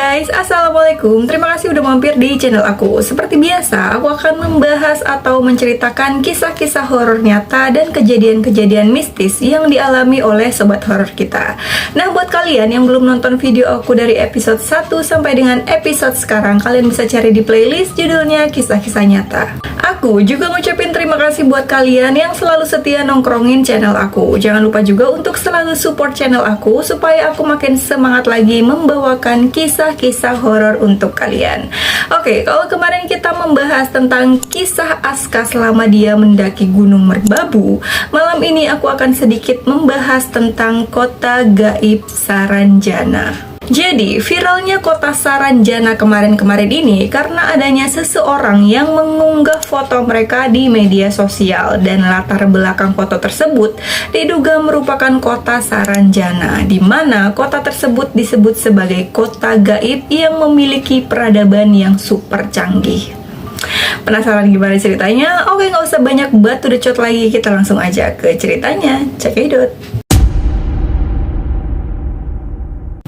guys, assalamualaikum. Terima kasih udah mampir di channel aku. Seperti biasa, aku akan membahas atau menceritakan kisah-kisah horor nyata dan kejadian-kejadian mistis yang dialami oleh sobat horor kita. Nah, buat kalian yang belum nonton video aku dari episode 1 sampai dengan episode sekarang, kalian bisa cari di playlist judulnya Kisah-Kisah Nyata. Aku juga ngucapin terima kasih buat kalian yang selalu setia nongkrongin channel aku. Jangan lupa juga untuk selalu support channel aku supaya aku makin semangat lagi membawakan kisah-kisah horor untuk kalian. Oke, kalau kemarin kita membahas tentang kisah Aska selama dia mendaki Gunung Merbabu, malam ini aku akan sedikit membahas tentang kota gaib Saranjana. Jadi, viralnya kota Saranjana kemarin-kemarin ini karena adanya seseorang yang mengunggah foto mereka di media sosial dan latar belakang foto tersebut diduga merupakan kota Saranjana, di mana kota tersebut disebut sebagai kota gaib yang memiliki peradaban yang super canggih. Penasaran gimana ceritanya? Oke, nggak usah banyak batu decot lagi, kita langsung aja ke ceritanya. Cekidot.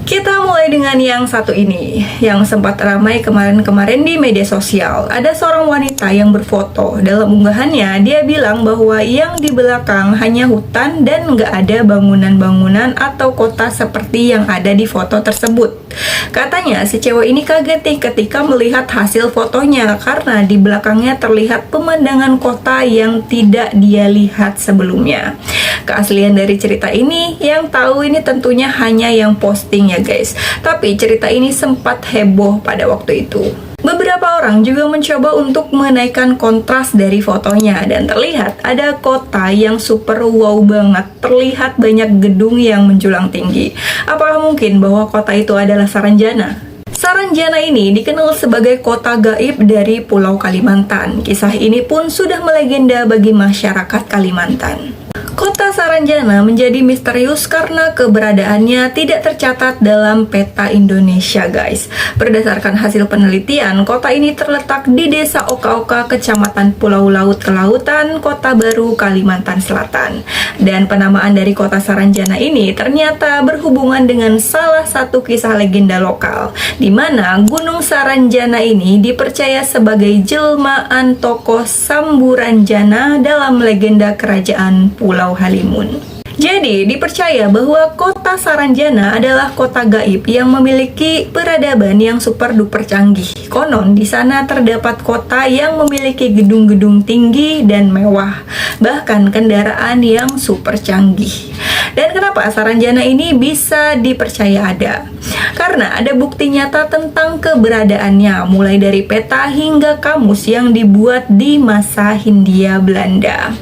Kita mulai dengan yang satu ini, yang sempat ramai kemarin-kemarin di media sosial. Ada seorang wanita yang berfoto. Dalam unggahannya, dia bilang bahwa yang di belakang hanya hutan dan nggak ada bangunan-bangunan atau kota seperti yang ada di foto tersebut. Katanya, si cewek ini kaget nih ketika melihat hasil fotonya karena di belakangnya terlihat pemandangan kota yang tidak dia lihat sebelumnya. Keaslian dari cerita ini, yang tahu ini tentunya hanya yang posting ya guys. Tapi cerita ini sempat heboh pada waktu itu. Beberapa orang juga mencoba untuk menaikkan kontras dari fotonya dan terlihat ada kota yang super wow banget. Terlihat banyak gedung yang menjulang tinggi. Apakah mungkin bahwa kota itu adalah Saranjana? Saranjana ini dikenal sebagai kota gaib dari Pulau Kalimantan. Kisah ini pun sudah melegenda bagi masyarakat Kalimantan. Kota Saranjana menjadi misterius karena keberadaannya tidak tercatat dalam peta Indonesia guys. Berdasarkan hasil penelitian, kota ini terletak di Desa Oka-Oka, Kecamatan Pulau Laut Kelautan, Kota Baru, Kalimantan Selatan. Dan penamaan dari kota Saranjana ini ternyata berhubungan dengan salah satu kisah legenda lokal, di mana Gunung Saranjana ini dipercaya sebagai jelmaan tokoh Samburanjana dalam legenda kerajaan Pulau Halimun. Jadi, dipercaya bahwa kota Saranjana adalah kota gaib yang memiliki peradaban yang super duper canggih. Konon, di sana terdapat kota yang memiliki gedung-gedung tinggi dan mewah, bahkan kendaraan yang super canggih. Dan kenapa Saranjana ini bisa dipercaya ada? Karena ada bukti nyata tentang keberadaannya, mulai dari peta hingga kamus yang dibuat di masa Hindia Belanda.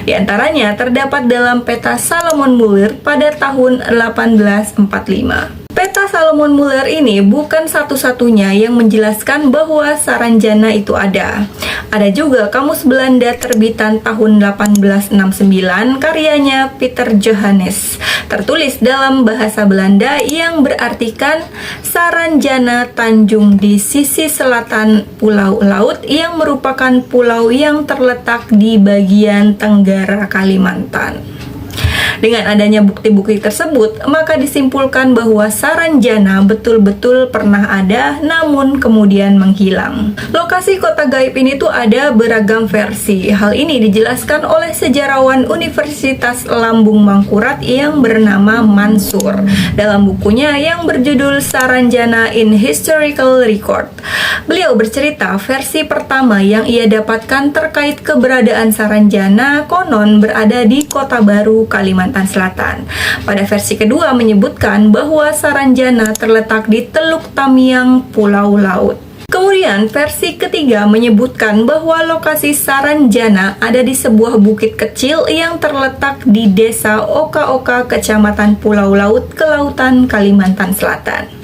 Di antaranya terdapat dalam peta Salomon Muller pada tahun 1845. Peta Salomon Muller ini bukan satu-satunya yang menjelaskan bahwa Saranjana itu ada. Ada juga kamus Belanda terbitan tahun 1869 karyanya Peter Johannes, tertulis dalam bahasa Belanda yang berartikan Saranjana Tanjung di sisi selatan Pulau Laut yang merupakan pulau yang terletak di bagian tenggara Kalimantan. Dengan adanya bukti-bukti tersebut, maka disimpulkan bahwa Saranjana betul-betul pernah ada, namun kemudian menghilang. Lokasi kota gaib ini tuh ada beragam versi. Hal ini dijelaskan oleh sejarawan Universitas Lambung Mangkurat yang bernama Mansur dalam bukunya yang berjudul Saranjana in Historical Record. Beliau bercerita versi pertama yang ia dapatkan terkait keberadaan Saranjana konon berada di Kota Baru, Kalimantan Selatan. Pada versi kedua menyebutkan bahwa Saranjana terletak di Teluk Tamiang, Pulau Laut. Kemudian versi ketiga menyebutkan bahwa lokasi Saranjana ada di sebuah bukit kecil yang terletak di Desa Oka-Oka, Kecamatan Pulau Laut, Kelautan, Kalimantan Selatan.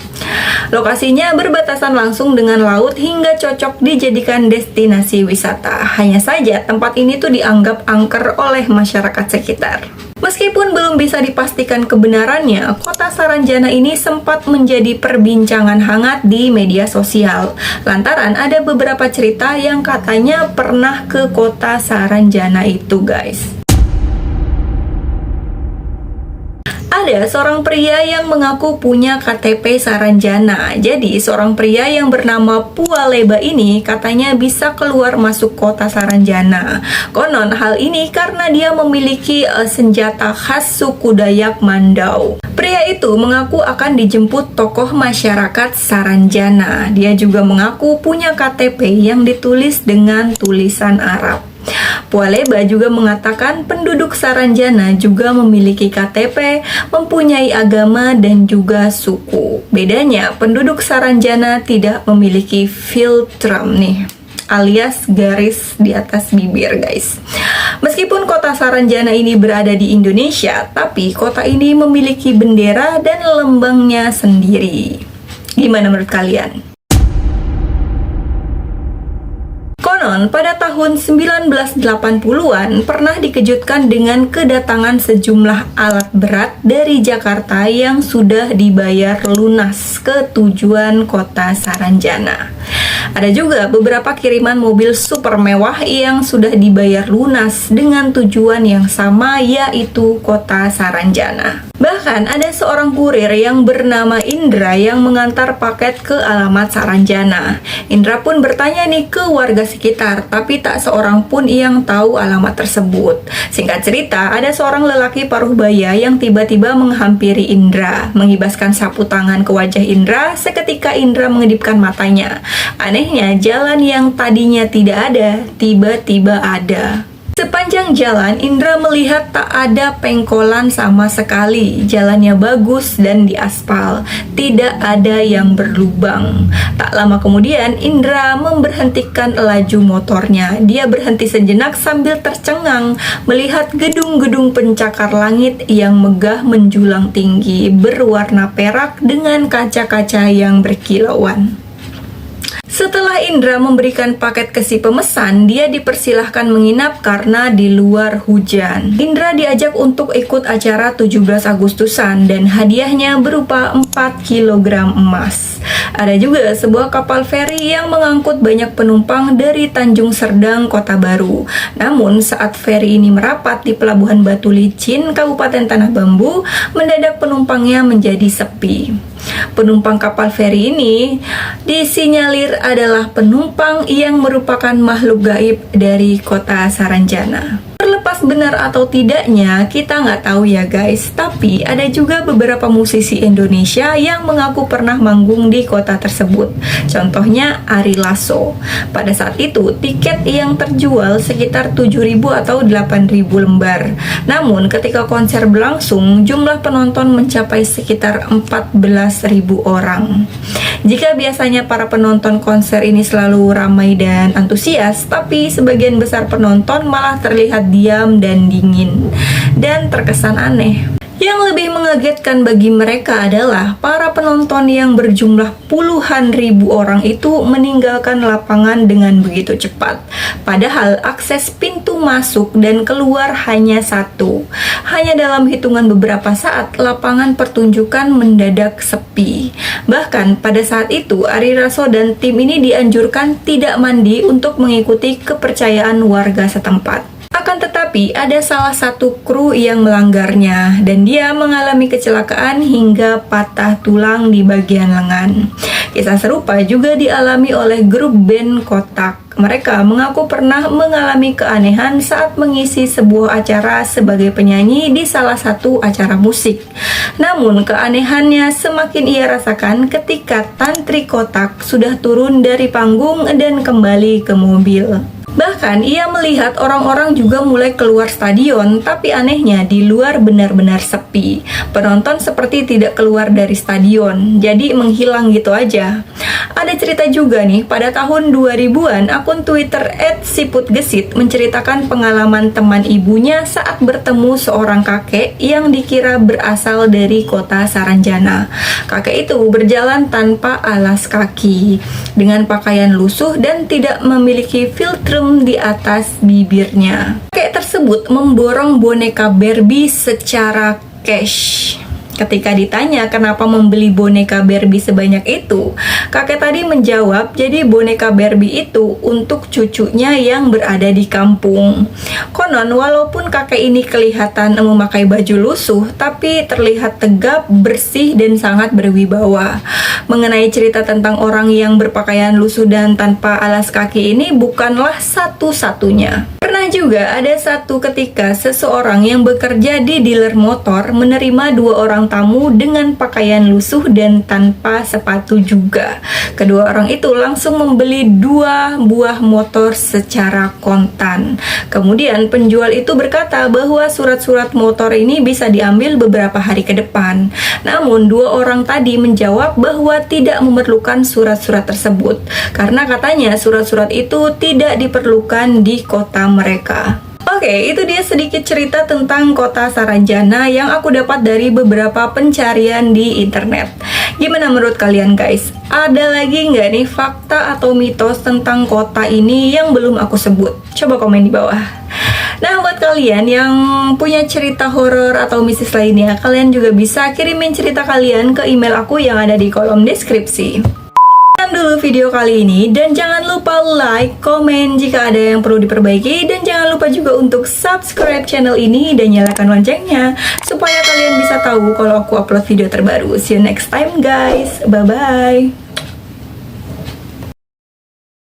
Lokasinya berbatasan langsung dengan laut hingga cocok dijadikan destinasi wisata. Hanya saja tempat ini tuh dianggap angker oleh masyarakat sekitar. Meskipun belum bisa dipastikan kebenarannya, kota Saranjana ini sempat menjadi perbincangan hangat di media sosial. Lantaran ada beberapa cerita yang katanya pernah ke kota Saranjana itu guys. Ada seorang pria yang mengaku punya KTP Saranjana. Jadi, seorang pria yang bernama Pualeba ini katanya bisa keluar masuk kota Saranjana. Konon hal ini karena dia memiliki senjata khas suku Dayak Mandau. Pria itu mengaku akan dijemput tokoh masyarakat Saranjana. Dia juga mengaku punya KTP yang ditulis dengan tulisan Arab. Pualeba juga mengatakan penduduk Saranjana juga memiliki KTP, mempunyai agama dan juga suku. Bedanya, penduduk Saranjana tidak memiliki filtrum nih, alias garis di atas bibir, guys. Meskipun kota Saranjana ini berada di Indonesia, tapi kota ini memiliki bendera dan lambangnya sendiri. Gimana menurut kalian? Konon, pada tahun 1980-an pernah dikejutkan dengan kedatangan sejumlah alat berat dari Jakarta yang sudah dibayar lunas ke tujuan kota Saranjana. Ada juga beberapa kiriman mobil super mewah yang sudah dibayar lunas dengan tujuan yang sama, yaitu kota Saranjana. Bahkan ada seorang kurir yang bernama Indra yang mengantar paket ke alamat Saranjana. Indra pun bertanya nih ke warga sekitar, tapi tak seorang pun yang tahu alamat tersebut. Singkat cerita, ada seorang lelaki paruh baya yang tiba-tiba menghampiri Indra, mengibaskan sapu tangan ke wajah Indra. Seketika Indra mengedipkan matanya. Anehnya, jalan yang tadinya tidak ada, tiba-tiba ada. Sepanjang jalan, Indra melihat tak ada pengkolan sama sekali. Jalannya bagus dan diaspal, tidak ada yang berlubang. Tak lama kemudian, Indra memberhentikan laju motornya. Dia berhenti sejenak sambil tercengang melihat gedung-gedung pencakar langit yang megah menjulang tinggi, berwarna perak dengan kaca-kaca yang berkilauan. Setelah Indra memberikan paket ke si pemesan, dia dipersilahkan menginap karena di luar hujan. Indra diajak untuk ikut acara 17 Agustusan dan hadiahnya berupa 4 kg emas. Ada juga sebuah kapal feri yang mengangkut banyak penumpang dari Tanjung Serdang, Kota Baru. Namun saat feri ini merapat di Pelabuhan Batu Licin, Kabupaten Tanah Bambu, mendadak penumpangnya menjadi sepi. Penumpang kapal feri ini disinyalir adalah penumpang yang merupakan makhluk gaib dari kota Saranjana. Terlepas benar atau tidaknya, kita nggak tahu ya guys. Tapi ada juga beberapa musisi Indonesia yang mengaku pernah manggung di kota tersebut. Contohnya Ari Lasso. Pada saat itu, tiket yang terjual sekitar 7.000 atau 8.000 lembar. Namun ketika konser berlangsung, jumlah penonton mencapai sekitar 14.000 orang. Jika biasanya para penonton konser ini selalu ramai dan antusias, tapi sebagian besar penonton malah terlihat diam dan dingin dan terkesan aneh. Yang lebih mengagetkan bagi mereka adalah para penonton yang berjumlah puluhan ribu orang itu meninggalkan lapangan dengan begitu cepat. Padahal akses pintu masuk dan keluar hanya satu. Hanya dalam hitungan beberapa saat, lapangan pertunjukan mendadak sepi. Bahkan pada saat itu, Ari Lasso dan tim ini dianjurkan tidak mandi untuk mengikuti kepercayaan warga setempat. Akan tetapi, ada salah satu kru yang melanggarnya dan dia mengalami kecelakaan hingga patah tulang di bagian lengan. Kisah serupa juga dialami oleh grup band Kotak. Mereka mengaku pernah mengalami keanehan saat mengisi sebuah acara sebagai penyanyi di salah satu acara musik. Namun keanehannya semakin ia rasakan ketika Tantri Kotak sudah turun dari panggung dan kembali ke mobil. Bahkan ia melihat orang-orang juga mulai keluar stadion, tapi anehnya di luar benar-benar sepi. Penonton seperti tidak keluar dari stadion, jadi menghilang gitu aja. Ada cerita juga nih, pada tahun 2000-an akun Twitter @siputgesit menceritakan pengalaman teman ibunya saat bertemu seorang kakek yang dikira berasal dari kota Saranjana. Kakek itu berjalan tanpa alas kaki, dengan pakaian lusuh dan tidak memiliki filtrum di atas bibirnya. Kakek tersebut memborong boneka Barbie secara cash. Ketika ditanya kenapa membeli boneka Barbie sebanyak itu, kakek tadi menjawab, jadi boneka Barbie itu untuk cucunya yang berada di kampung. Konon, walaupun kakek ini kelihatan memakai baju lusuh, tapi terlihat tegap, bersih, dan sangat berwibawa. Mengenai cerita tentang orang yang berpakaian lusuh dan tanpa alas kaki ini bukanlah satu-satunya. Pernah juga ada satu ketika seseorang yang bekerja di dealer motor menerima 2 orang tamu dengan pakaian lusuh dan tanpa sepatu juga. Kedua orang itu langsung membeli 2 buah motor secara kontan. Kemudian penjual itu berkata bahwa surat-surat motor ini bisa diambil beberapa hari ke depan. Namun 2 orang tadi menjawab bahwa tidak memerlukan surat-surat tersebut karena katanya surat-surat itu tidak diperlukan di kota mereka. Oke, itu dia sedikit cerita tentang kota Saranjana yang aku dapat dari beberapa pencarian di internet. Gimana menurut kalian guys? Ada lagi nggak nih fakta atau mitos tentang kota ini yang belum aku sebut? Coba komen di bawah. Nah, buat kalian yang punya cerita horor atau mistis lainnya, kalian juga bisa kirimin cerita kalian ke email aku yang ada di kolom deskripsi. Dulu video kali ini, dan jangan lupa like, komen jika ada yang perlu diperbaiki, dan jangan lupa juga untuk subscribe channel ini dan nyalakan loncengnya supaya kalian bisa tahu kalau aku upload video terbaru. See you next time guys, bye bye.